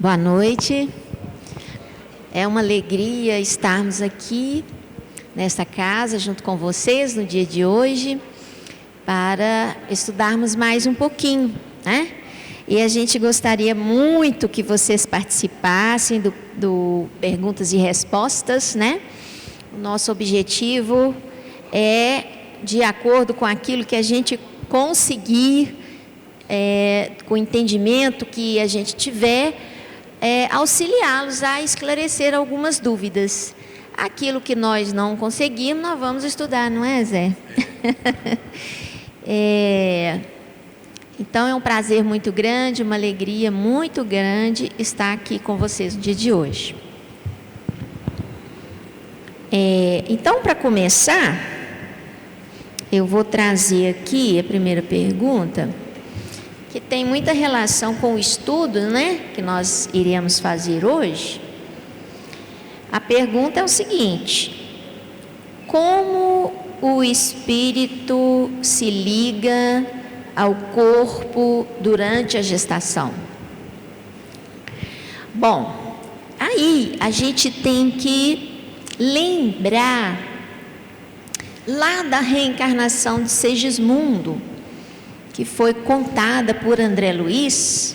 Boa noite. É uma alegria estarmos aqui nesta casa junto com vocês no dia de hoje para estudarmos mais um pouquinho, né? E a gente gostaria muito que vocês participassem do Perguntas e Respostas, né? O nosso objetivo é, de acordo com aquilo que a gente conseguir, com o entendimento que a gente tiver, auxiliá-los a esclarecer algumas dúvidas. Aquilo que nós não conseguimos, nós vamos estudar, não é, Zé? Então, é um prazer muito grande, uma alegria muito grande estar aqui com vocês no dia de hoje. Então, para começar, eu vou trazer aqui a primeira pergunta, que tem muita relação com o estudo, né, que nós iremos fazer hoje. A pergunta é o seguinte: como o espírito se liga ao corpo durante a gestação? Bom, aí a gente tem que lembrar lá da reencarnação de Segismundo, que foi contada por André Luiz,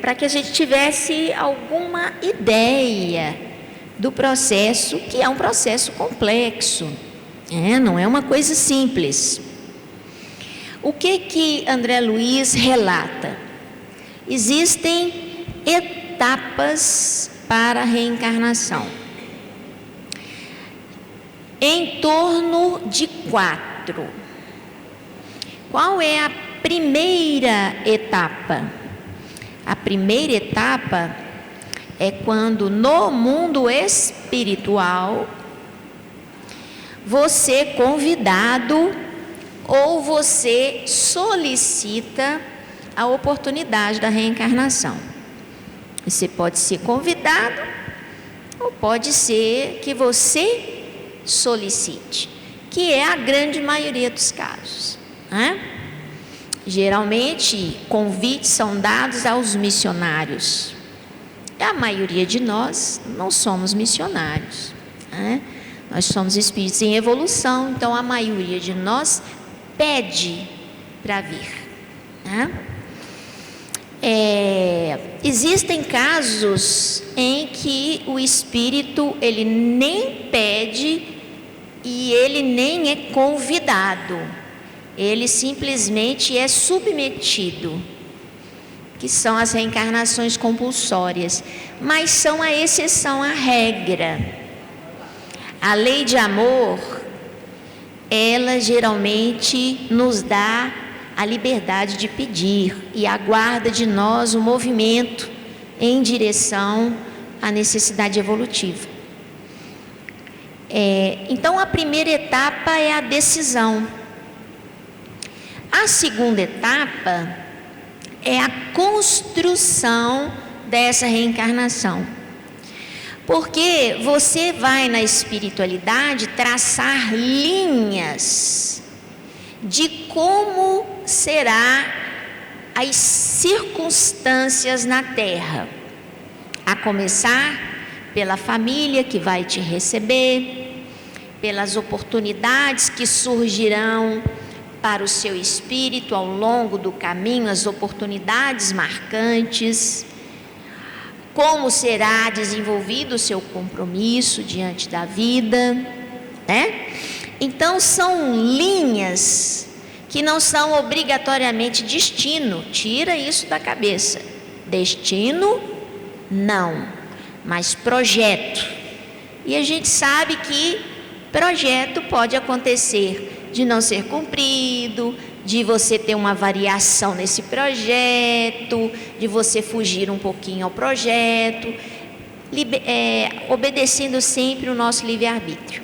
para que a gente tivesse alguma ideia do processo, que é um processo complexo, não é uma coisa simples. O que André Luiz relata? Existem etapas para a reencarnação, em torno de 4. Qual é a primeira etapa? A primeira etapa é quando no mundo espiritual você é convidado ou você solicita a oportunidade da reencarnação. Você pode ser convidado ou pode ser que você solicite, que é a grande maioria dos casos. Geralmente, convites são dados aos missionários. A maioria de nós não somos missionários, nós somos espíritos em evolução, então a maioria de nós pede para vir. Existem casos em que o espírito ele nem pede e ele nem é convidado, ele simplesmente é submetido, que são as reencarnações compulsórias, mas são a exceção à regra. A lei de amor, ela geralmente nos dá a liberdade de pedir e aguarda de nós o movimento em direção à necessidade evolutiva. Então, a primeira etapa é a decisão. A segunda etapa é a construção dessa reencarnação. Porque você vai na espiritualidade traçar linhas de como será as circunstâncias na Terra. A começar pela família que vai te receber, pelas oportunidades que surgirão para o seu espírito ao longo do caminho, as oportunidades marcantes, como será desenvolvido o seu compromisso diante da vida, Então, são linhas que não são obrigatoriamente destino, tira isso da cabeça. Destino, não, mas projeto. E a gente sabe que projeto pode acontecer de não ser cumprido, de você ter uma variação nesse projeto, de você fugir um pouquinho ao projeto, obedecendo sempre o nosso livre-arbítrio.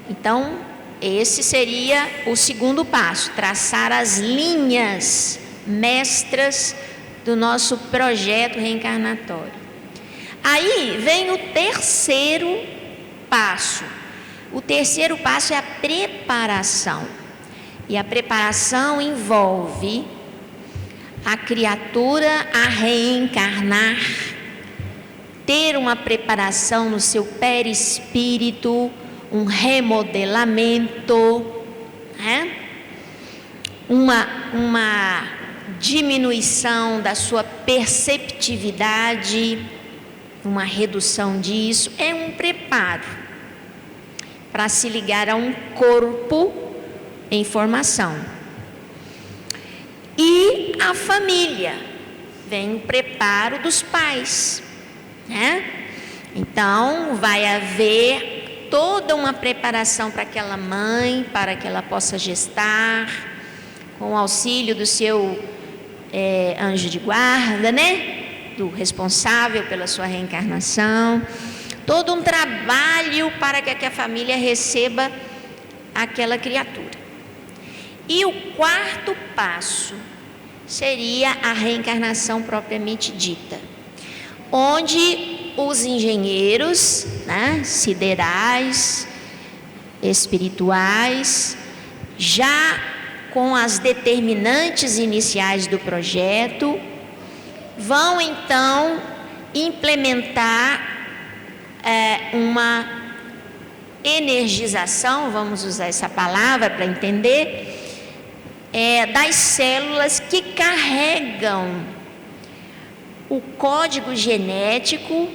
Então, esse seria o segundo passo, traçar as linhas mestras do nosso projeto reencarnatório. Aí vem o terceiro passo. O terceiro passo é a preparação. E a preparação envolve a criatura a reencarnar, ter uma preparação no seu perispírito, um remodelamento, né? Uma diminuição da sua perceptividade, uma redução disso, é um preparo para se ligar a um corpo em formação. E a família, vem o preparo dos pais, né? Então vai haver toda uma preparação para aquela mãe, para que ela possa gestar, com o auxílio do seu anjo de guarda, né? Do responsável pela sua reencarnação, todo um trabalho para que a família receba aquela criatura. E o quarto passo seria a reencarnação propriamente dita, onde os engenheiros, né, siderais, espirituais, já com as determinantes iniciais do projeto, vão então implementar uma energização, vamos usar essa palavra para entender, das células que carregam o código genético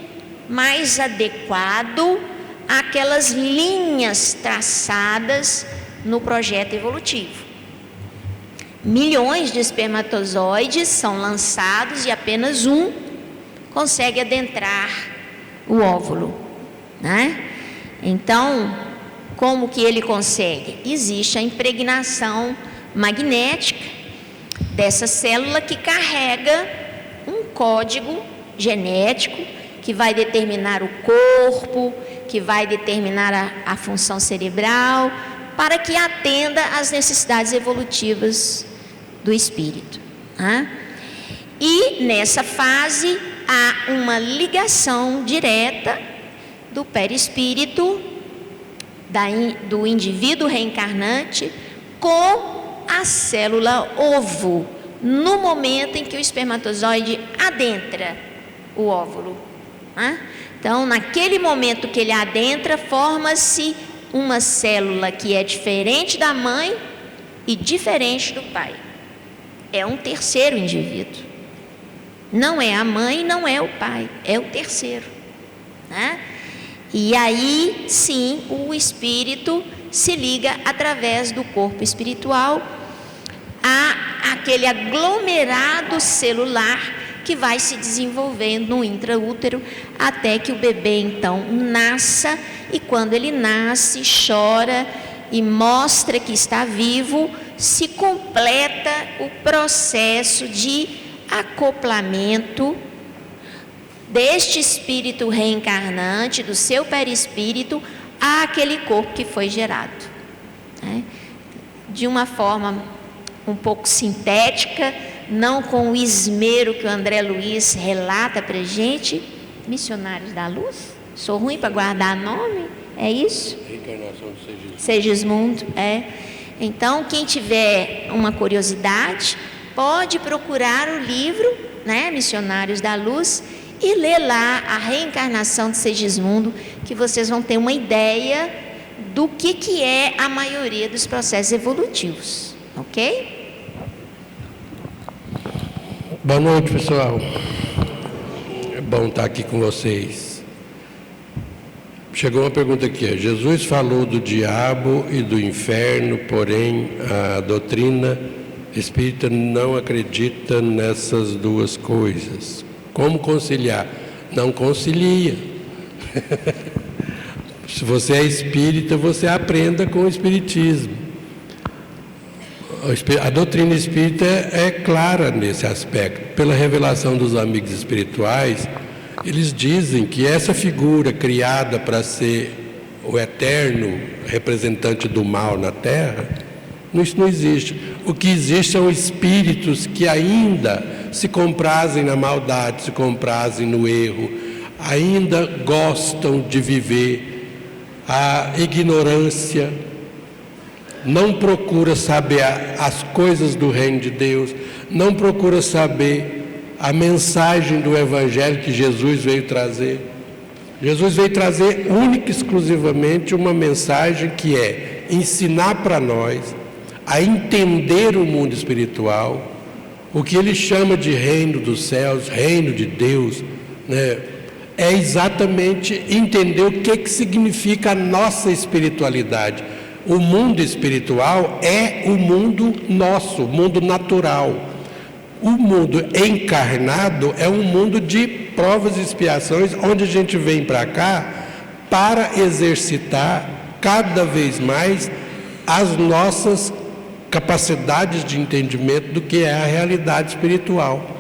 mais adequado àquelas linhas traçadas no projeto evolutivo. Milhões de espermatozoides são lançados e apenas um consegue adentrar o óvulo, né? Então, como que ele consegue? Existe a impregnação magnética dessa célula que carrega um código genético que vai determinar o corpo, que vai determinar a função cerebral, para que atenda às necessidades evolutivas do espírito, né? E nessa fase há uma ligação direta do perispírito do indivíduo reencarnante com a célula ovo, no momento em que o espermatozoide adentra o óvulo, né? Então, naquele momento que ele adentra, forma-se uma célula que é diferente da mãe e diferente do pai. É um terceiro indivíduo. Não é a mãe, não é o pai, é o terceiro, né? E aí, sim, o espírito se liga através do corpo espiritual àquele aglomerado celular que vai se desenvolvendo no intraútero até que o bebê então nasça, e quando ele nasce, chora e mostra que está vivo, se completa o processo de acoplamento deste espírito reencarnante, do seu perispírito, àquele corpo que foi gerado, né? De uma forma um pouco sintética, não com o esmero que o André Luiz relata para a gente. Missionários da Luz? Sou ruim para guardar nome? É isso? Reencarnação de Segismundo. Segismundo, Então, quem tiver uma curiosidade, pode procurar o livro, né, Missionários da Luz, e ler lá a reencarnação de Segismundo, que vocês vão ter uma ideia do que é a maioria dos processos evolutivos, ok? Boa noite, pessoal. É bom estar aqui com vocês. Chegou uma pergunta aqui. Jesus falou do diabo e do inferno, porém a doutrina espírita não acredita nessas duas coisas. Como conciliar? Não concilia. Se você é espírita, você aprenda com o espiritismo. A doutrina espírita é clara nesse aspecto. Pela revelação dos amigos espirituais, eles dizem que essa figura criada para ser o eterno representante do mal na Terra, isso não existe. O que existe são espíritos que ainda se comprazem na maldade, se comprazem no erro, ainda gostam de viver a ignorância não procura saber as coisas do reino de Deus, não procura saber a mensagem do Evangelho que Jesus veio trazer. Jesus veio trazer única e exclusivamente uma mensagem que é ensinar para nós a entender o mundo espiritual, o que ele chama de reino dos céus, reino de Deus, né? É exatamente entender o que significa a nossa espiritualidade. O mundo espiritual é o mundo nosso, o mundo natural. O mundo encarnado é um mundo de provas e expiações, onde a gente vem para cá para exercitar cada vez mais as nossas capacidades de entendimento do que é a realidade espiritual.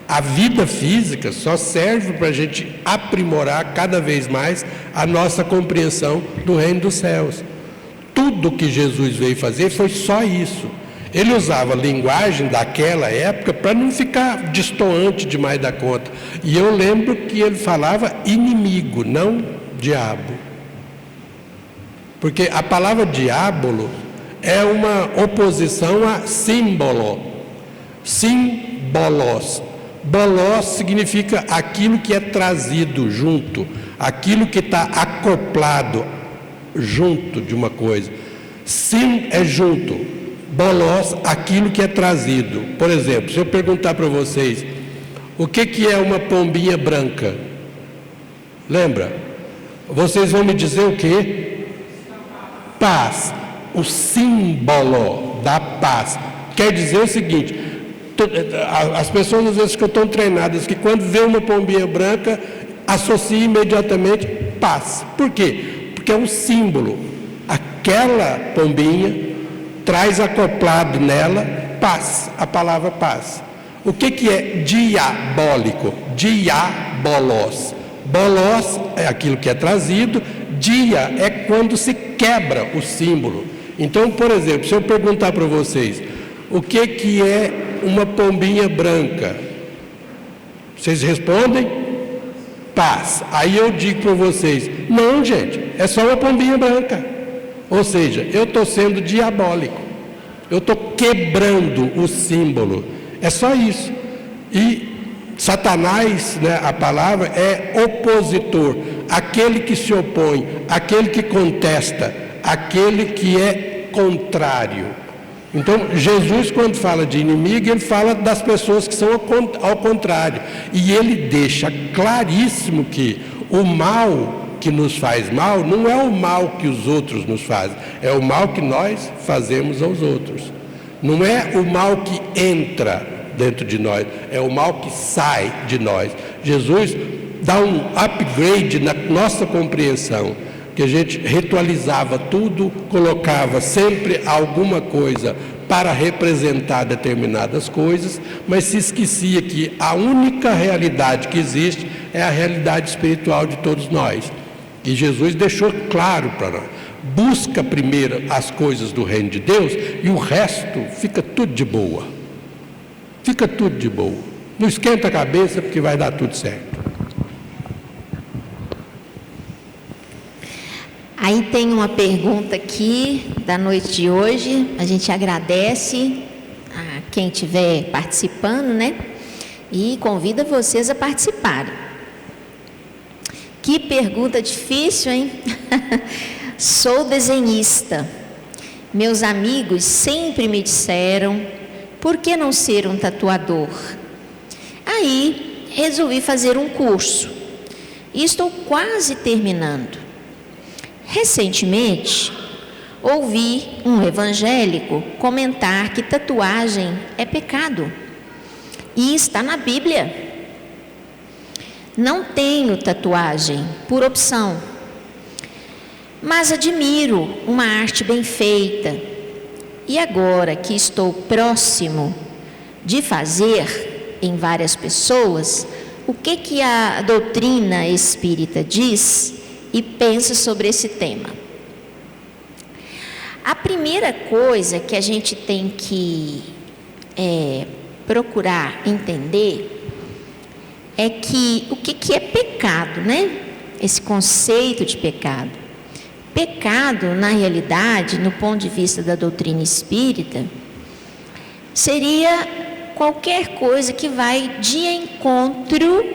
A vida física só serve para a gente aprimorar cada vez mais a nossa compreensão do reino dos céus. Tudo que Jesus veio fazer foi só isso. Ele usava a linguagem daquela época para não ficar destoante demais da conta. E eu lembro que ele falava inimigo, não diabo. Porque a palavra diabolo é uma oposição a símbolo. Símbolos. Bolos significa aquilo que é trazido junto, aquilo que está acoplado junto de uma coisa. Sim é junto, bolos, aquilo que é trazido. Por exemplo, se eu perguntar para vocês, o que é uma pombinha branca? Lembra? Vocês vão me dizer o quê? Paz. O símbolo da paz. Quer dizer o seguinte, as pessoas às vezes ficam tão treinadas que quando vê uma pombinha branca, associa imediatamente paz. Por quê? Porque é um símbolo. Aquela pombinha traz acoplado nela paz, a palavra paz. O que é diabólico? Diabolos. Bolos é aquilo que é trazido, dia é quando se quebra o símbolo. Então, por exemplo, se eu perguntar para vocês, o que é uma pombinha branca? Vocês respondem? Paz. Aí eu digo para vocês, não, gente, é só uma pombinha branca. Ou seja, eu estou sendo diabólico. Eu estou quebrando o símbolo. É só isso. E Satanás, né, a palavra, é opositor. Aquele que se opõe, aquele que contesta, aquele que é contrário. Então, Jesus, quando fala de inimigo, ele fala das pessoas que são ao contrário. E ele deixa claríssimo que o mal que nos faz mal não é o mal que os outros nos fazem, é o mal que nós fazemos aos outros. Não é o mal que entra dentro de nós, é o mal que sai de nós. Jesus dá um upgrade na nossa compreensão, que a gente ritualizava tudo, colocava sempre alguma coisa para representar determinadas coisas, mas se esquecia que a única realidade que existe é a realidade espiritual de todos nós. E Jesus deixou claro para nós: busca primeiro as coisas do reino de Deus e o resto fica tudo de boa. Fica tudo de boa. Não esquenta a cabeça, porque vai dar tudo certo. Aí tem uma pergunta aqui da noite de hoje. A gente agradece a quem estiver participando, né? E convida vocês a participarem. Que pergunta difícil, hein? Sou desenhista. Meus amigos sempre me disseram, por que não ser um tatuador? Aí resolvi fazer um curso e estou quase terminando. Recentemente, ouvi um evangélico comentar que tatuagem é pecado e está na Bíblia. Não tenho tatuagem por opção, mas admiro uma arte bem feita. E agora que estou próximo de fazer em várias pessoas, o que a doutrina espírita diz e pensa sobre esse tema? A primeira coisa que a gente tem que procurar entender é que o que é pecado, né? Esse conceito de pecado. pecado, na realidade, no ponto de vista da doutrina espírita, seria qualquer coisa que vai de encontro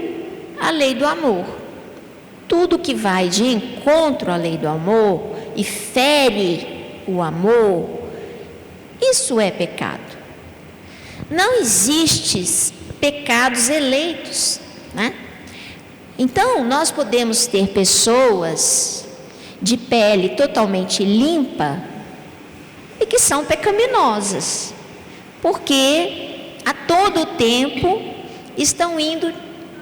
à lei do amor. Tudo que vai de encontro à lei do amor e fere o amor, isso é pecado. Não existem pecados eleitos, né? Então, nós podemos ter pessoas de pele totalmente limpa e que são pecaminosas, porque a todo tempo estão indo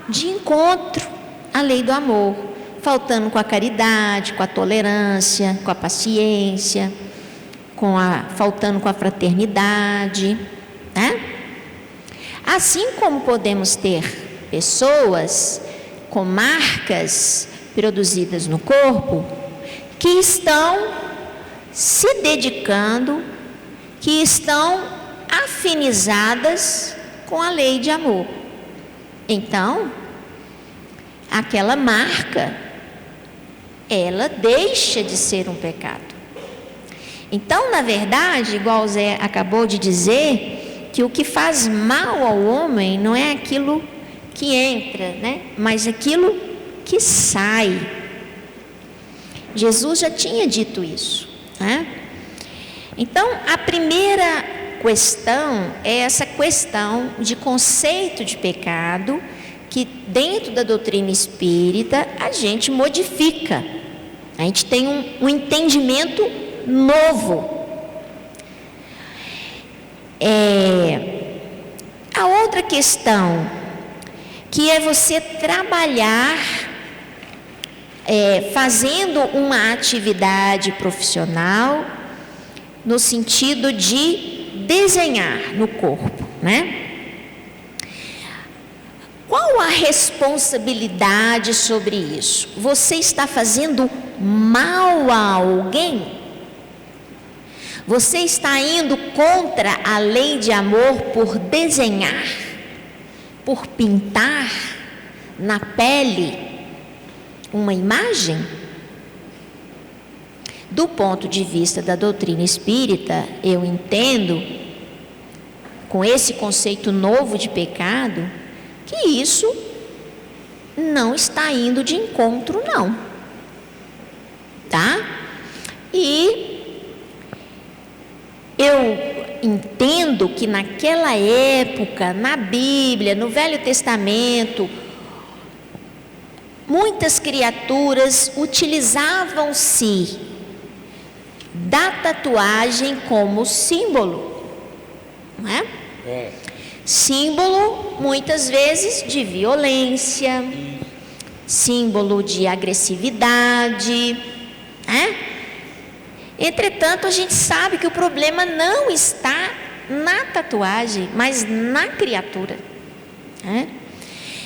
de encontro à lei do amor, faltando com a caridade, com a tolerância, com a paciência, faltando com a fraternidade, né? Assim como podemos ter pessoas com marcas produzidas no corpo que estão se dedicando, que estão afinizadas com a lei de amor. Então, aquela marca, ela deixa de ser um pecado. Então, na verdade, igual o Zé acabou de dizer, que o que faz mal ao homem não é aquilo que entra, né? Mas aquilo que sai. Jesus já tinha dito isso, né? Então, a primeira questão é essa questão de conceito de pecado, que dentro da doutrina espírita a gente modifica. A gente tem um entendimento novo. A outra questão, que é você trabalhar fazendo uma atividade profissional no sentido de desenhar no corpo, né? Qual a responsabilidade sobre isso? Você está fazendo mal a alguém? Você está indo contra a lei de amor por desenhar, por pintar na pele uma imagem? Do ponto de vista da doutrina espírita, eu entendo, com esse conceito novo de pecado, que isso não está indo de encontro, não. Tá? E eu entendo que naquela época, na Bíblia, no Velho Testamento, muitas criaturas utilizavam-se da tatuagem como símbolo, não é? Símbolo, muitas vezes, de violência, símbolo de agressividade, né? Entretanto, a gente sabe que o problema não está na tatuagem, mas na criatura, né?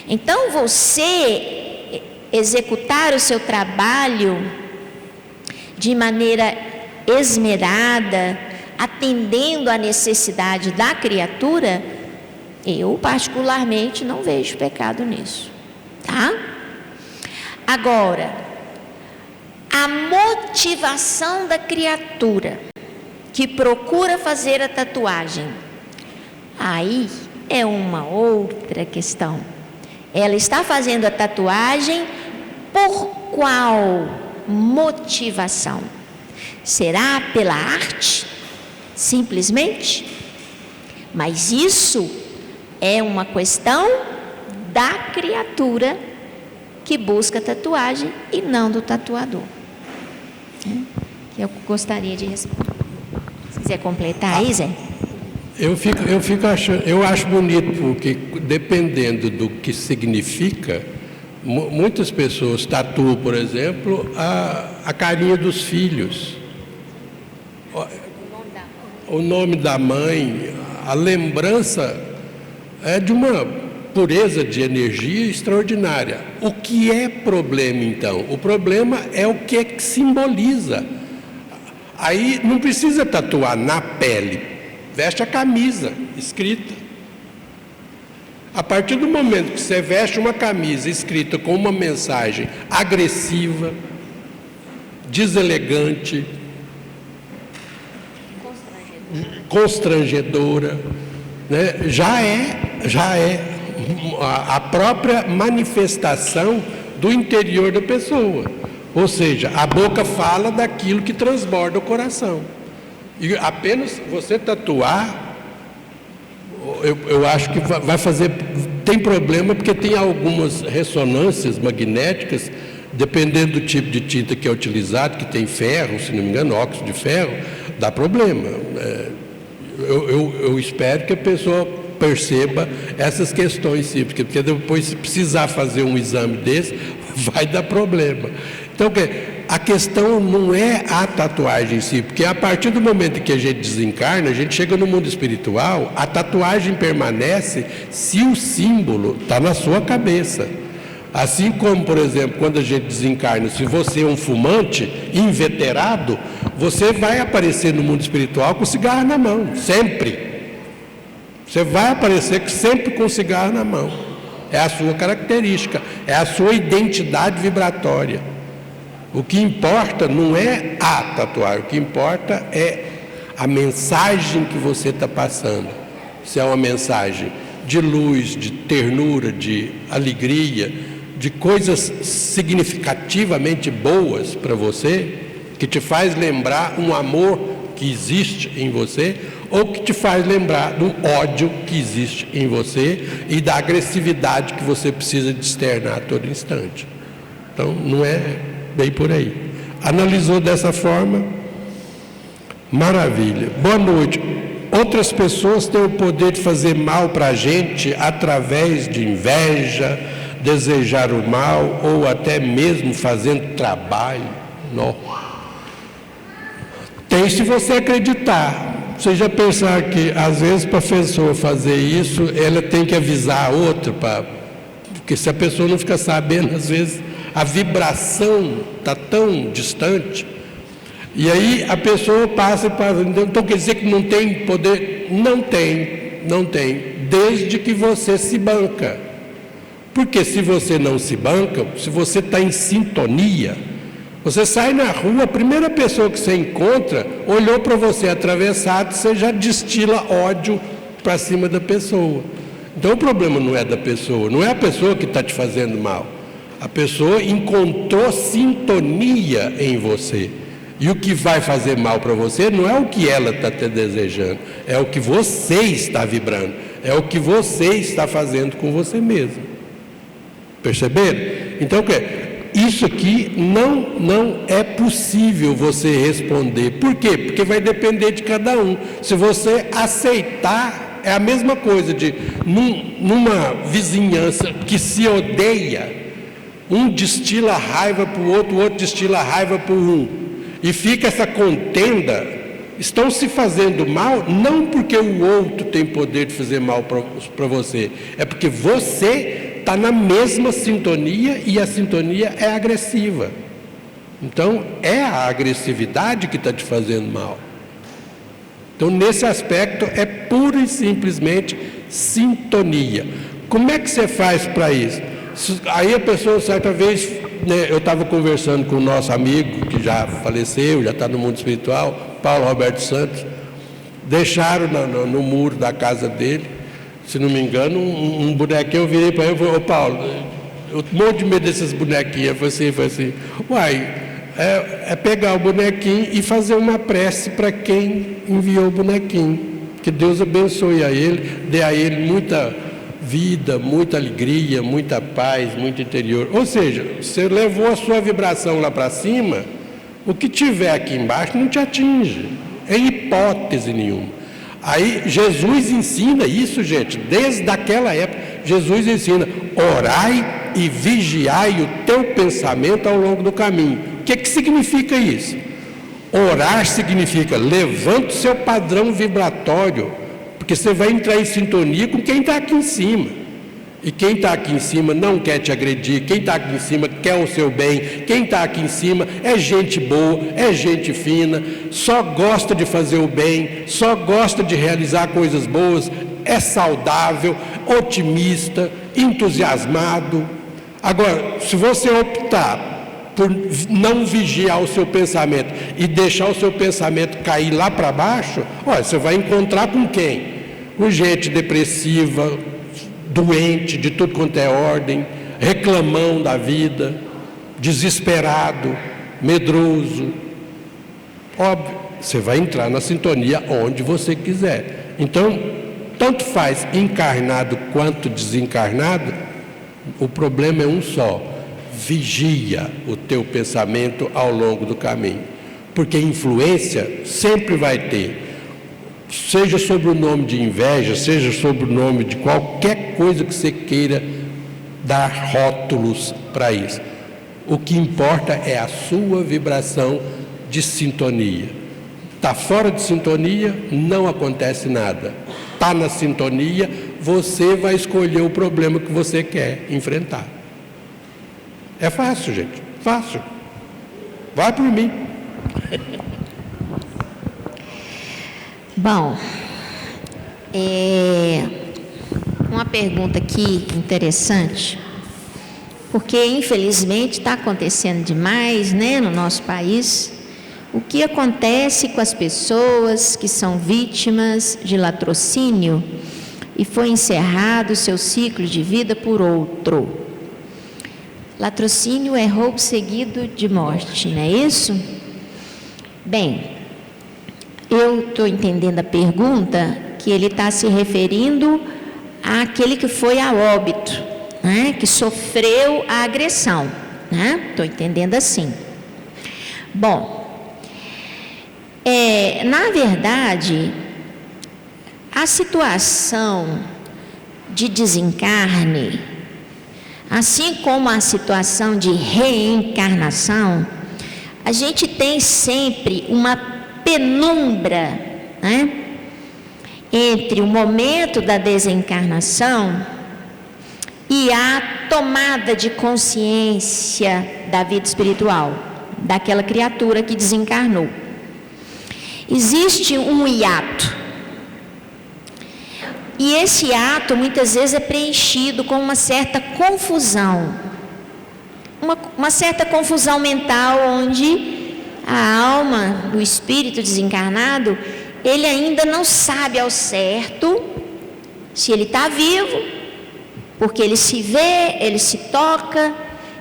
Então, você executar o seu trabalho de maneira esmerada, atendendo à necessidade da criatura, eu particularmente não vejo pecado nisso, tá? Agora, a motivação da criatura que procura fazer a tatuagem, aí é uma outra questão. Ela está fazendo a tatuagem por qual motivação? Será pela arte? Simplesmente? Mas isso é uma questão da criatura que busca tatuagem e não do tatuador. Eu gostaria de responder. Se quiser completar aí, Zé. Eu acho bonito, porque dependendo do que significa, muitas pessoas tatuam, por exemplo, a carinha dos filhos, o nome da mãe, a lembrança é de uma pureza de energia extraordinária. O que é problema, então? O problema é o que é que simboliza. Aí não precisa tatuar na pele, veste a camisa escrita. A partir do momento que você veste uma camisa escrita com uma mensagem agressiva, deselegante, constrangedora, né? Já é a própria manifestação do interior da pessoa. Ou seja, a boca fala daquilo que transborda o coração. E apenas você tatuar, eu acho que vai fazer... Tem problema porque tem algumas ressonâncias magnéticas, dependendo do tipo de tinta que é utilizado, que tem ferro, se não me engano, óxido de ferro, dá problema. Eu espero que a pessoa perceba essas questões, sim, porque depois, se precisar fazer um exame desse, vai dar problema. Então, a questão não é a tatuagem em si, porque a partir do momento que a gente desencarna, a gente chega no mundo espiritual, a tatuagem permanece se o símbolo está na sua cabeça. Assim como, por exemplo, quando a gente desencarna, se você é um fumante inveterado, você vai aparecer no mundo espiritual com cigarro na mão, sempre. Você vai aparecer sempre com cigarro na mão. É a sua característica, é a sua identidade vibratória. O que importa não é a tatuagem, o que importa é a mensagem que você está passando. Se é uma mensagem de luz, de ternura, de alegria, de coisas significativamente boas para você, que te faz lembrar um amor que existe em você, ou que te faz lembrar do ódio que existe em você e da agressividade que você precisa de externar a todo instante. Então, não é bem por aí. Analisou dessa forma? Maravilha. Boa noite. Outras pessoas têm o poder de fazer mal para a gente através de inveja, desejar o mal ou até mesmo fazendo trabalho. Não. Tem, se você acreditar. Você já pensar que às vezes para a pessoa fazer isso, ela tem que avisar a outra, porque se a pessoa não fica sabendo, às vezes a vibração está tão distante, e aí a pessoa passa e passa. Então quer dizer que não tem poder? Não tem, desde que você se banca. Porque se você não se banca, se você está em sintonia, você sai na rua, a primeira pessoa que você encontra, olhou para você atravessado, você já destila ódio para cima da pessoa. Então o problema não é da pessoa, não é a pessoa que está te fazendo mal. A pessoa encontrou sintonia em você. E o que vai fazer mal para você não é o que ela está te desejando, é o que você está vibrando, é o que você está fazendo com você mesmo. Perceberam? Então, o que? Isso aqui não é possível você responder. Por quê? Porque vai depender de cada um. Se você aceitar, é a mesma coisa de numa vizinhança que se odeia, um destila raiva para o outro destila raiva para um. E fica essa contenda, estão se fazendo mal, não porque o outro tem poder de fazer mal para você, é porque você está na mesma sintonia e a sintonia é agressiva. Então, é a agressividade que está te fazendo mal. Então, nesse aspecto, é pura e simplesmente sintonia. Como é que você faz para isso? Aí a pessoa, certa vez, né, eu estava conversando com o nosso amigo, que já faleceu, já está no mundo espiritual, Paulo Roberto Santos, deixaram no muro da casa dele, se não me engano, um bonequinho. Eu virei para ele e falei: ô Paulo, eu morro de medo desses bonequinhos. Eu falei assim, uai, é pegar o bonequinho e fazer uma prece para quem enviou o bonequinho. Que Deus abençoe a ele, dê a ele muita vida, muita alegria, muita paz, muito interior. Ou seja, você levou a sua vibração lá para cima, o que tiver aqui embaixo não te atinge, em hipótese nenhuma. Aí Jesus ensina isso, gente, desde aquela época. Jesus ensina: orai e vigiai o teu pensamento ao longo do caminho. O que significa isso? Orar significa: levante o seu padrão vibratório, porque você vai entrar em sintonia com quem está aqui em cima. E quem está aqui em cima não quer te agredir, quem está aqui em cima quer o seu bem, quem está aqui em cima é gente boa, é gente fina, só gosta de fazer o bem, só gosta de realizar coisas boas, é saudável, otimista, entusiasmado. Agora, se você optar por não vigiar o seu pensamento e deixar o seu pensamento cair lá para baixo, olha, você vai encontrar com quem? Com gente depressiva, doente de tudo quanto é ordem, reclamão da vida, desesperado, medroso. Óbvio, você vai entrar na sintonia onde você quiser. Então, tanto faz encarnado quanto desencarnado, o problema é um só: vigia o teu pensamento ao longo do caminho, porque influência sempre vai ter, seja sob o nome de inveja, seja sob o nome de qualquer coisa que você queira dar rótulos para isso. O que importa é a sua vibração de sintonia. Está fora de sintonia, não acontece nada. Está na sintonia, você vai escolher o problema que você quer enfrentar. É fácil, gente, fácil. Vai por mim. Bom, uma pergunta aqui interessante, porque infelizmente está acontecendo demais, né, no nosso país. O que acontece com as pessoas que são vítimas de latrocínio e foi encerrado o seu ciclo de vida por outro? Latrocínio é roubo seguido de morte, não é isso? Bem, eu estou entendendo a pergunta que ele está se referindo àquele que foi a óbito, né, que sofreu a agressão, né? Estou entendendo assim. Bom, na verdade, a situação de desencarne, assim como a situação de reencarnação, a gente tem sempre uma penumbra, né, entre o momento da desencarnação e a tomada de consciência da vida espiritual daquela criatura que desencarnou. Existe um hiato, e esse hiato muitas vezes é preenchido com uma certa confusão, uma certa confusão mental, onde a alma do espírito desencarnado, ele ainda não sabe ao certo se ele está vivo, porque ele se vê, ele se toca,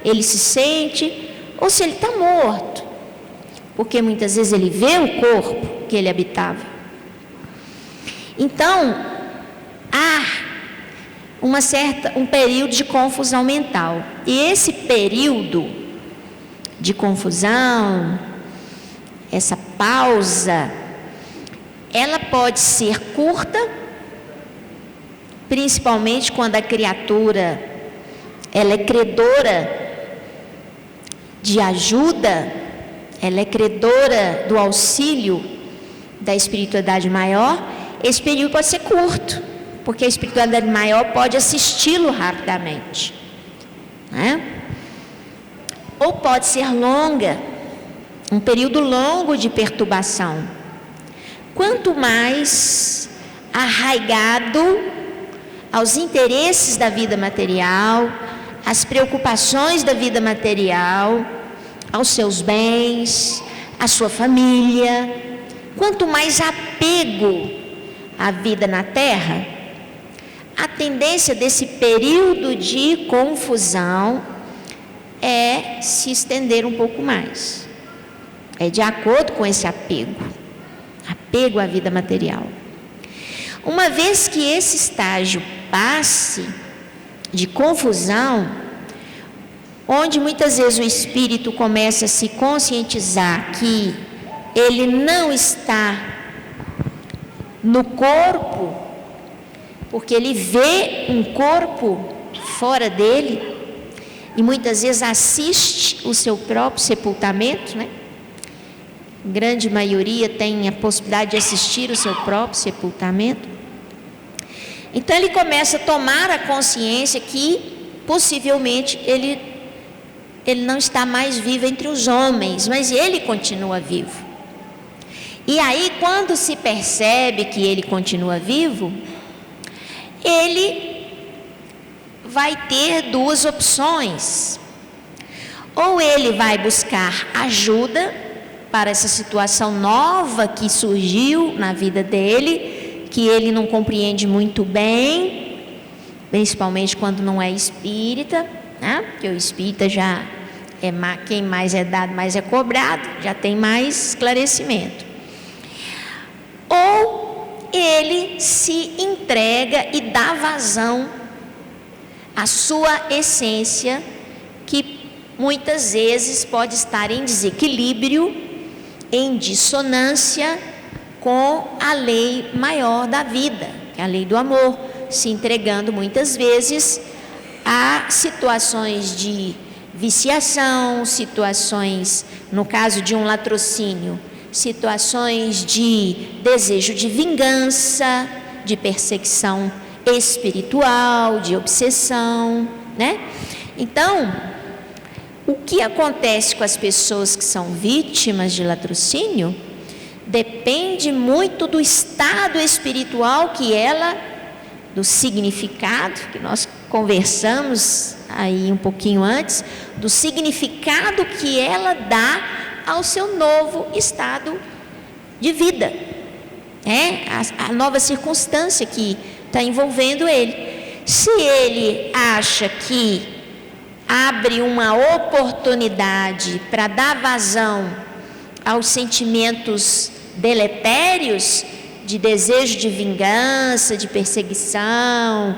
ele se sente, ou se ele está morto, porque muitas vezes ele vê o corpo que ele habitava. Então, há um período de confusão mental, e esse período de confusão, essa pausa, ela pode ser curta, principalmente quando a criatura ela é credora de ajuda, ela é credora do auxílio da espiritualidade maior. Esse período pode ser curto, porque a espiritualidade maior pode assisti-lo rapidamente, né? Ou pode ser longa, um período longo de perturbação. Quanto mais arraigado aos interesses da vida material, às preocupações da vida material, aos seus bens, à sua família, quanto mais apego à vida na Terra, a tendência desse período de confusão é se estender um pouco mais. É de acordo com esse apego à vida material. Uma vez que esse estágio passe de confusão, onde muitas vezes o espírito começa a se conscientizar que ele não está no corpo, porque ele vê um corpo fora dele, e muitas vezes assiste o seu próprio sepultamento, né? Grande maioria tem a possibilidade de assistir o seu próprio sepultamento. Então ele começa a tomar a consciência que possivelmente ele não está mais vivo entre os homens, mas ele continua vivo. E aí, quando se percebe que ele continua vivo, ele vai ter duas opções: Ou ele vai buscar ajuda para essa situação nova que surgiu na vida dele, que ele não compreende muito bem, principalmente quando não é espírita, né? Porque o espírita já é quem mais é dado, mais é cobrado, já tem mais esclarecimento. Ou ele se entrega e dá vazão à sua essência, que muitas vezes pode estar em desequilíbrio, em dissonância com a lei maior da vida, que é a lei do amor, se entregando muitas vezes a situações de viciação, situações, no caso de um latrocínio, situações de desejo de vingança, de perseguição espiritual, de obsessão, né? Então, o que acontece com as pessoas que são vítimas de latrocínio depende muito do estado espiritual que ela, do significado, que nós conversamos aí um pouquinho antes, do significado que ela dá ao seu novo estado de vida, a nova circunstância que está envolvendo ele. Se ele acha que abre uma oportunidade para dar vazão aos sentimentos deletérios de desejo de vingança, de perseguição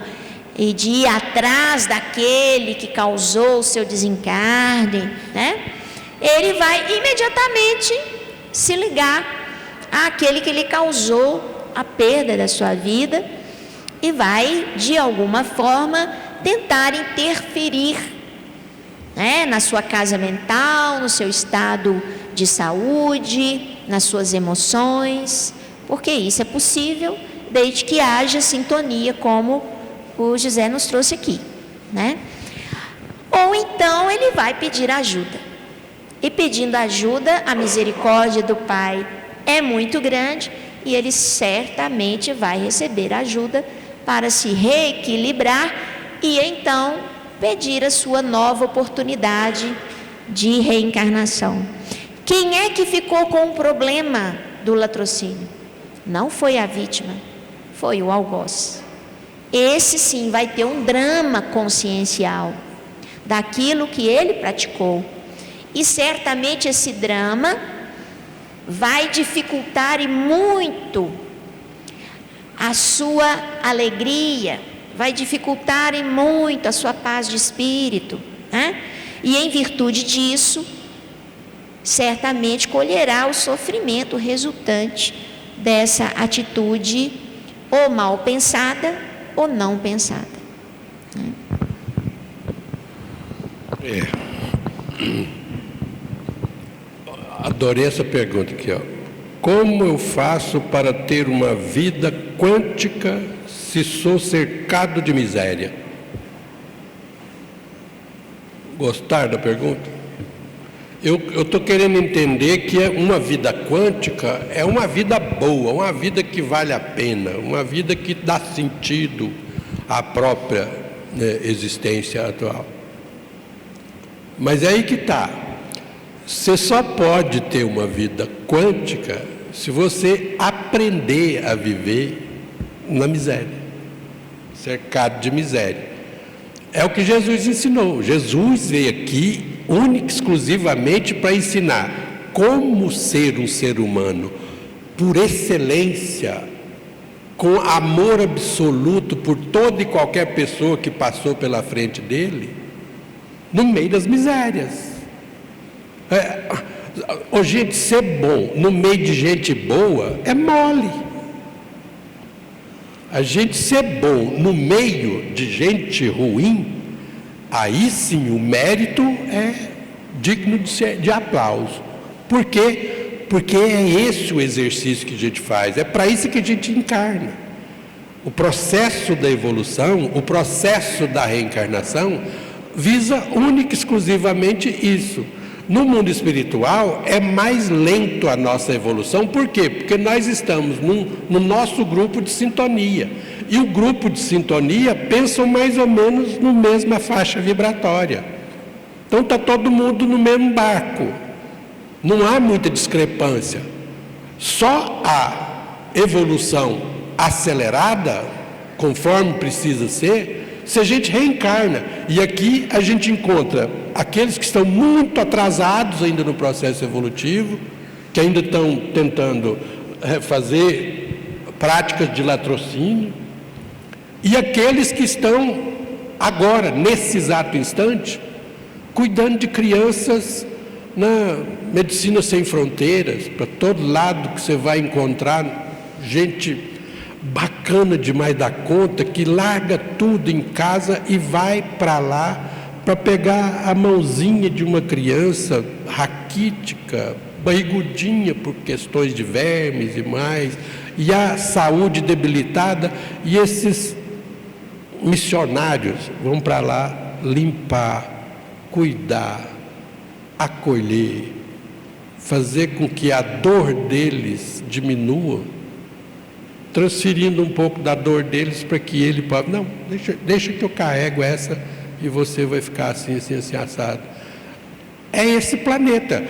e de ir atrás daquele que causou o seu desencarne, né? Ele vai imediatamente se ligar àquele que lhe causou a perda da sua vida e vai, de alguma forma, tentar interferir, né, na sua casa mental, no seu estado de saúde, nas suas emoções, porque isso é possível desde que haja sintonia, como o José nos trouxe aqui, né? Ou então ele vai pedir ajuda, e pedindo ajuda, a misericórdia do Pai é muito grande e ele certamente vai receber ajuda para se reequilibrar e então pedir a sua nova oportunidade de reencarnação. Quem é que ficou com o problema do latrocínio? Não foi a vítima, foi o algoz. Esse sim vai ter um drama consciencial daquilo que ele praticou. E certamente esse drama vai dificultar e muito a sua alegria, vai dificultar e muito a sua paz de espírito, né? E em virtude disso, certamente colherá o sofrimento resultante dessa atitude ou mal pensada ou não pensada. Adorei essa pergunta aqui, ó. Como eu faço para ter uma vida quântica se sou cercado de miséria? Gostaram da pergunta? Eu estou querendo entender que uma vida quântica é uma vida boa, uma vida que vale a pena, uma vida que dá sentido à própria, né, existência atual. Mas é aí que está. Você só pode ter uma vida quântica se você aprender a viver na miséria, cercado de miséria. É o que Jesus ensinou. Jesus veio aqui única e exclusivamente para ensinar como ser um ser humano por excelência, com amor absoluto por toda e qualquer pessoa que passou pela frente dele, no meio das misérias. Gente, ser bom no meio de gente boa é mole. A gente ser bom no meio de gente ruim, aí sim o mérito é digno de aplauso. Por quê? Porque é esse o exercício que a gente faz, é para isso que a gente encarna. O processo da evolução, o processo da reencarnação, visa única e exclusivamente isso. No mundo espiritual é mais lento a nossa evolução. Por quê? Porque nós estamos no nosso grupo de sintonia. E o grupo de sintonia pensam mais ou menos na mesma faixa vibratória. Então está todo mundo no mesmo barco. Não há muita discrepância. Só a evolução acelerada, conforme precisa ser, se a gente reencarna. E aqui a gente encontra aqueles que estão muito atrasados ainda no processo evolutivo, que ainda estão tentando fazer práticas de latrocínio, e aqueles que estão agora, nesse exato instante, cuidando de crianças na Medicina Sem Fronteiras. Para todo lado que você vai encontrar gente bacana demais da conta, que larga tudo em casa e vai para lá para pegar a mãozinha de uma criança raquítica, barrigudinha por questões de vermes e mais, e a saúde debilitada, e esses missionários vão para lá limpar, cuidar, acolher, fazer com que a dor deles diminua, transferindo um pouco da dor deles para que ele possa, não, deixa que eu carrego essa e você vai ficar assim, assim, assim, assado. É esse planeta.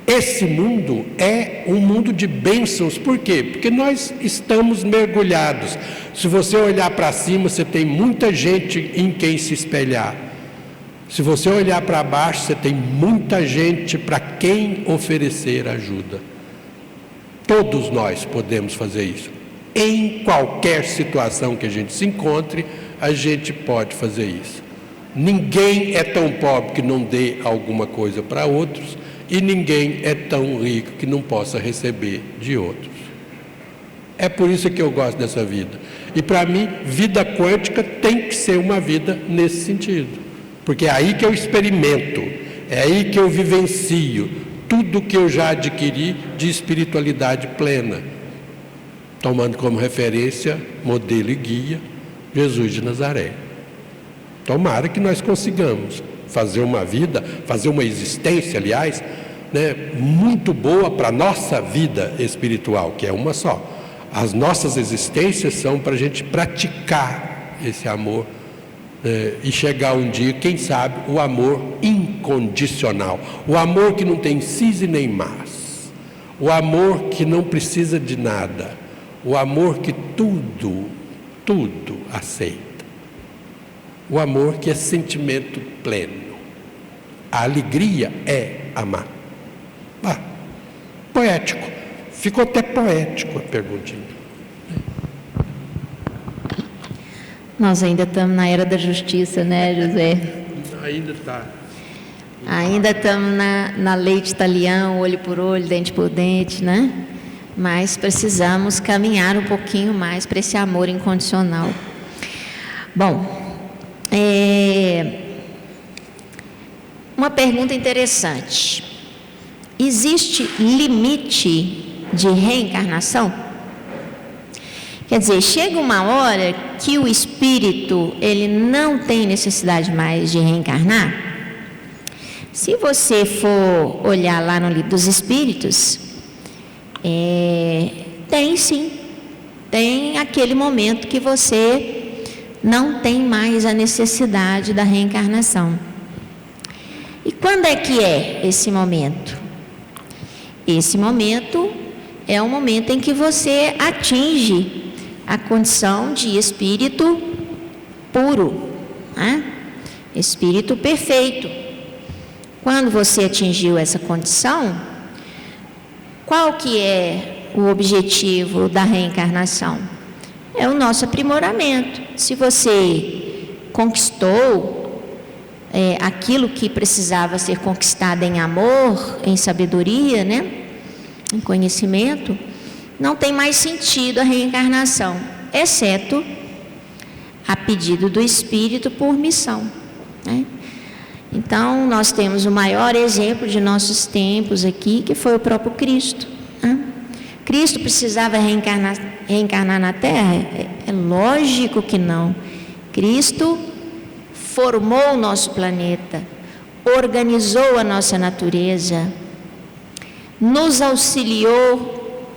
Esse mundo é um mundo de bênçãos. Por quê? Porque nós estamos mergulhados. Se você olhar para cima, você tem muita gente em quem se espelhar. Se você olhar para baixo, você tem muita gente para quem oferecer ajuda. Todos nós podemos fazer isso. Em qualquer situação que a gente se encontre, a gente pode fazer isso. Ninguém é tão pobre que não dê alguma coisa para outros, e ninguém é tão rico que não possa receber de outros. É por isso que eu gosto dessa vida. E para mim, vida quântica tem que ser uma vida nesse sentido. Porque é aí que eu experimento, é aí que eu vivencio tudo que eu já adquiri de espiritualidade plena, tomando como referência, modelo e guia, Jesus de Nazaré. Tomara que nós consigamos fazer uma vida, fazer uma existência, aliás, muito boa para a nossa vida espiritual, que é uma só. As nossas existências são para a gente praticar esse amor e chegar um dia, quem sabe, o amor incondicional, o amor que não tem sis e nem mas, o amor que não precisa de nada, o amor que tudo aceita, o amor que é sentimento pleno. A alegria é amar. Poético. Ficou até poético a perguntinha. Nós ainda estamos na era da justiça, né, José? Ainda está. Ainda estamos na lei de Talião, olho por olho, dente por dente, né? Mas precisamos caminhar um pouquinho mais para esse amor incondicional. Bom, uma pergunta interessante. Existe limite de reencarnação? Quer dizer, chega uma hora que o espírito ele não tem necessidade mais de reencarnar? Se você for olhar lá no Livro dos Espíritos, tem sim, tem aquele momento que você não tem mais a necessidade da reencarnação. E quando é que é esse momento? Esse momento é o momento em que você atinge a condição de espírito puro, né? Espírito perfeito. Quando você atingiu essa condição, qual que é o objetivo da reencarnação? É o nosso aprimoramento. Se você conquistou aquilo que precisava ser conquistado em amor, em sabedoria, né? Em conhecimento, não tem mais sentido a reencarnação, exceto a pedido do Espírito por missão, né? Então, nós temos o maior exemplo de nossos tempos aqui, que foi o próprio Cristo, né? Cristo precisava reencarnar na Terra? É lógico que não. Cristo formou o nosso planeta, organizou a nossa natureza, nos auxiliou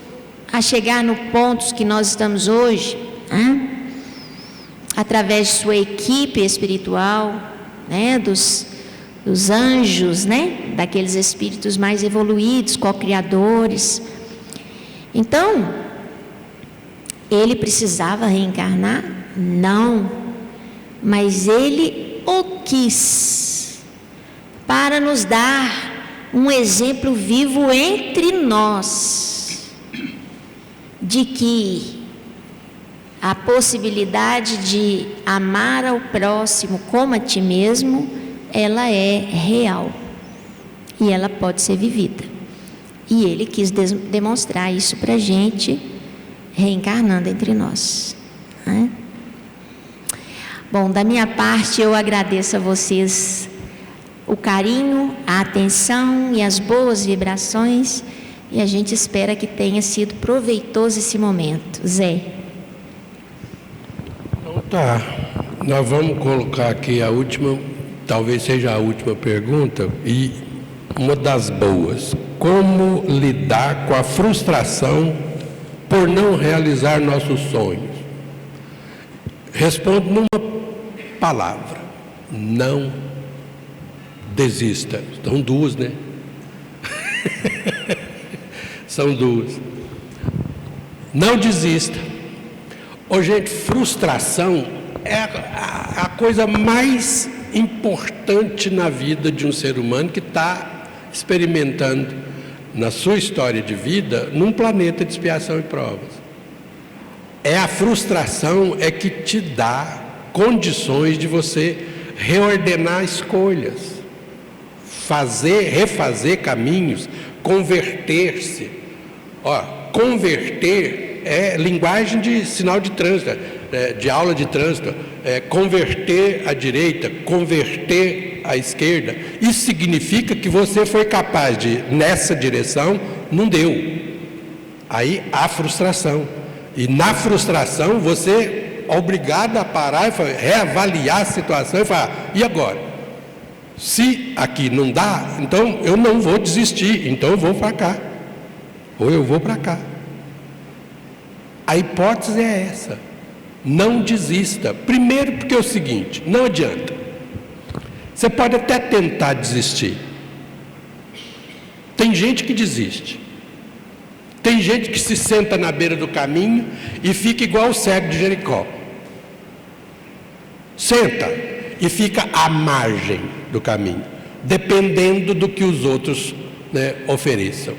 a chegar no ponto que nós estamos hoje, né? Através de sua equipe espiritual, né? dos os anjos, né? Daqueles espíritos mais evoluídos, co-criadores. Então, ele precisava reencarnar? Não, mas ele o quis, para nos dar um exemplo vivo entre nós, de que a possibilidade de amar ao próximo como a ti mesmo, ela é real e ela pode ser vivida. E ele quis demonstrar isso para a gente, reencarnando entre nós, né? Bom, da minha parte eu agradeço a vocês o carinho, a atenção e as boas vibrações, e a gente espera que tenha sido proveitoso esse momento. Zé. Então tá, nós vamos colocar aqui a última, talvez seja a última pergunta, e uma das boas: como lidar com a frustração por não realizar nossos sonhos? Respondo numa palavra: não desista. São duas, né? São duas. Não desista. Ô, gente, frustração é a coisa mais importante na vida de um ser humano que está experimentando na sua história de vida num planeta de expiação e provas. É a frustração é que te dá condições de você reordenar escolhas, refazer caminhos, converter-se. Ó, converter é linguagem de sinal de trânsito, de aula de trânsito. Converter à direita, converter à esquerda. Isso significa que você foi capaz de, nessa direção, não deu. Aí há frustração. E na frustração você é obrigado a parar e reavaliar a situação e falar: e agora? Se aqui não dá, então eu não vou desistir, então eu vou para cá. Ou eu vou para cá. A hipótese é essa: não desista. Primeiro porque é o seguinte, não adianta. Você pode até tentar desistir. Tem gente que desiste. Tem gente que se senta na beira do caminho e fica igual o cego de Jericó. Senta e fica à margem do caminho, dependendo do que os outros, ofereçam.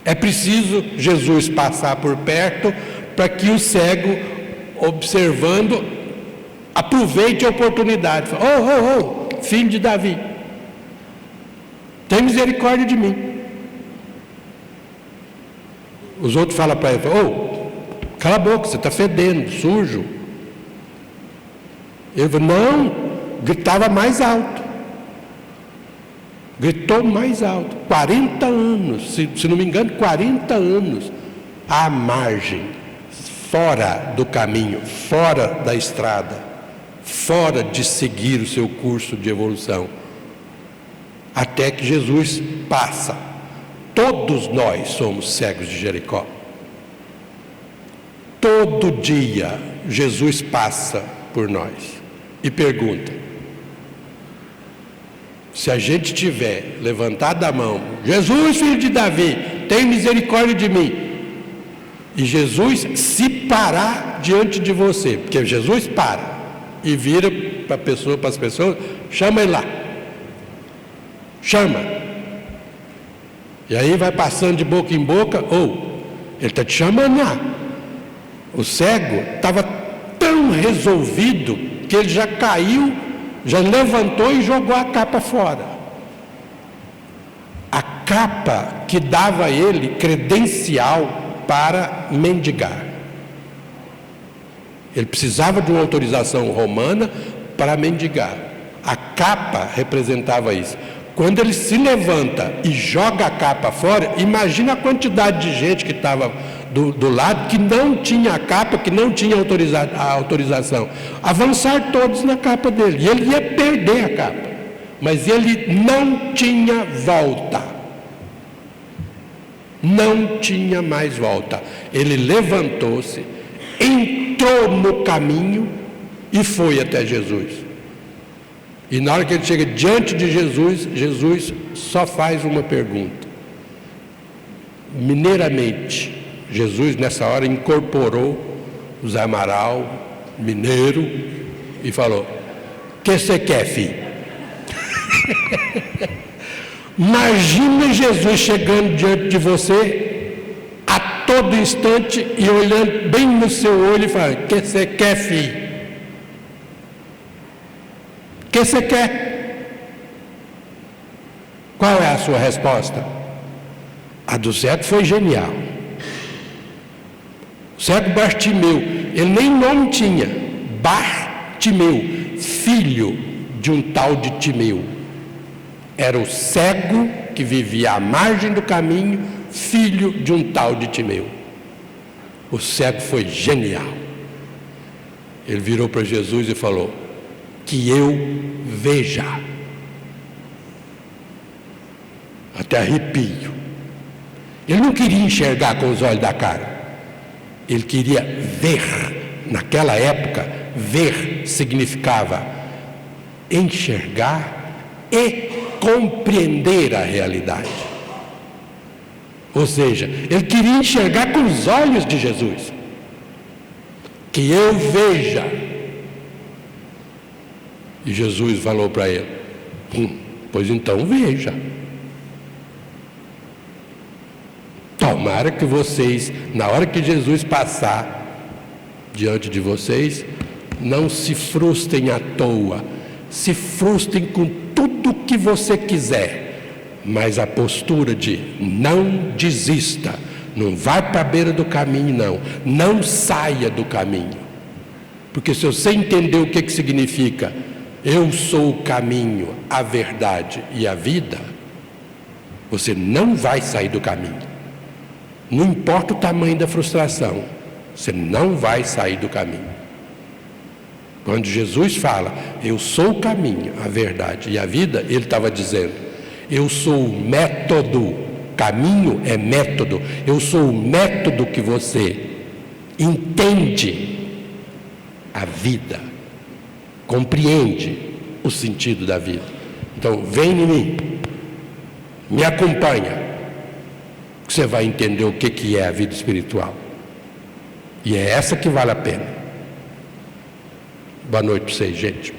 É preciso Jesus passar por perto para que o cego, observando, aproveite a oportunidade. Oh, filho de Davi, tem misericórdia de mim. Os outros falam para ele: cala a boca, você está fedendo, sujo. Ele falou: não, gritava mais alto. Gritou mais alto. 40 anos, se não me engano, 40 anos à margem, fora do caminho, fora da estrada, fora de seguir o seu curso de evolução, até que Jesus passa. Todos nós somos cegos de Jericó. Todo dia Jesus passa por nós e pergunta: se a gente tiver levantado a mão, Jesus, filho de Davi, tem misericórdia de mim, e Jesus se parar diante de você, porque Jesus para e vira para as pessoas, chama ele lá, chama. E aí vai passando de boca em boca: ele está te chamando lá. O cego estava tão resolvido que ele já caiu, já levantou e jogou a capa fora. A capa que dava a ele credencial para mendigar. Ele precisava de uma autorização romana para mendigar. A capa representava isso. Quando ele se levanta e joga a capa fora, imagina a quantidade de gente que estava do lado, que não tinha a capa, que não tinha a autorização. Avançar todos na capa dele. E ele ia perder a capa. Mas ele não tinha volta. Não tinha mais volta. Ele levantou-se, entrou no caminho e foi até Jesus. E na hora que ele chega diante de Jesus, Jesus só faz uma pergunta. Mineiramente, Jesus nessa hora incorporou o Zé Amaral, mineiro, e falou: "Que você quer, filho?" Imagina Jesus chegando diante de você a todo instante e olhando bem no seu olho e falando: "Que você quer, filho? O que você quer?" Qual é a sua resposta? A do cego foi genial. O cego Bartimeu, ele nem nome tinha. Bartimeu, filho de um tal de Timeu. Era o cego que vivia à margem do caminho, filho de um tal de Timeu. O cego foi genial. Ele virou para Jesus e falou: "Que eu veja." Até arrepio. Ele não queria enxergar com os olhos da cara. Ele queria ver. Naquela época, ver significava enxergar e compreender a realidade. Ou seja, ele queria enxergar com os olhos de Jesus. Que eu veja. E Jesus falou para ele: "Pois então veja." Tomara que vocês, na hora que Jesus passar diante de vocês, não se frustrem à toa, se frustrem com tudo que você quiser, mas a postura de não desista, não vai para a beira do caminho, não saia do caminho. Porque se você entender o que significa "eu sou o caminho, a verdade e a vida", você não vai sair do caminho. Não importa o tamanho da frustração, você não vai sair do caminho. Quando Jesus fala "eu sou o caminho, a verdade e a vida", ele estava dizendo: eu sou o método. Caminho é método. Eu sou o método que você entende a vida, compreende o sentido da vida. Então, vem em mim, me acompanha, que você vai entender o que é a vida espiritual. E é essa que vale a pena. Boa noite para vocês, gente.